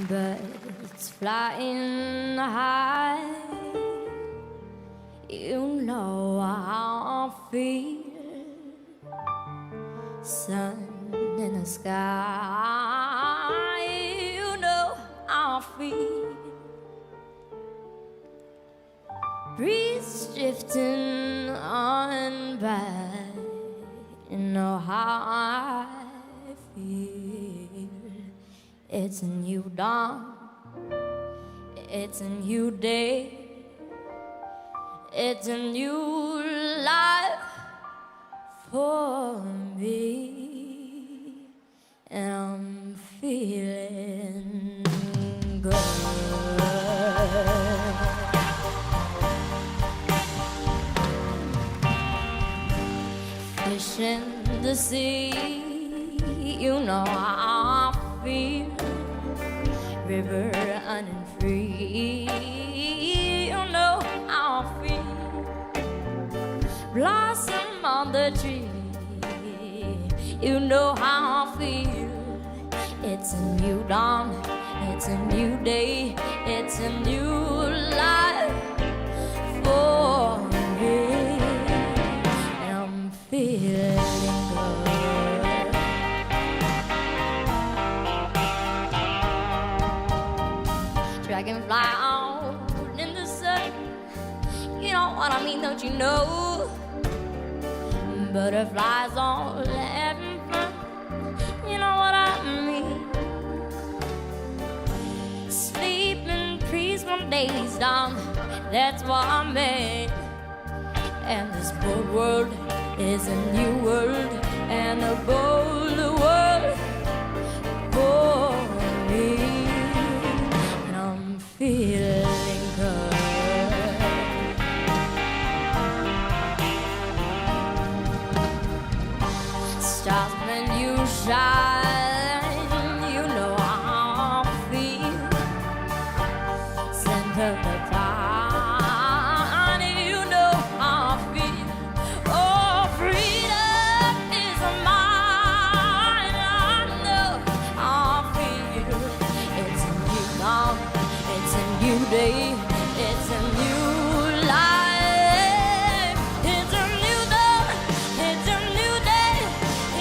Birds flying high, you know how I feel. Sun in the sky, you know how I feel. Breeze drifting on by, you know how I feel. It's a new dawn, it's a new day, it's a new life for me, and I'm feeling good. Fish in the sea, you know how I feel. River running free, you know how I feel. Blossom on the tree, you know how I feel. It's a new dawn, it's a new day, it's a new life for me, and I'm feeling good. Dragonfly out in the sun, you know what I mean, don't you know? Butterflies all having fun, you know what I mean. Sleeping trees one day's down, that's what I mean. And this bold world is a new world, and a bold world for me, and I'm feeling good. Stars when you shine, you know how I feel. Center the cloud, you know how I feel. Oh, freedom is mine, I know how I feel. It's a new dawn, it's a new day, it's a new life. It's a new dawn, it's a new day,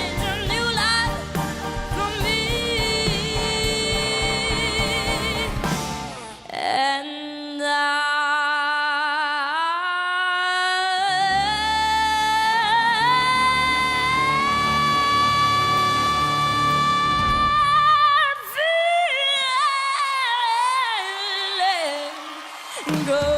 it's a new life for me, and I'm feeling good.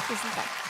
Tusen takk.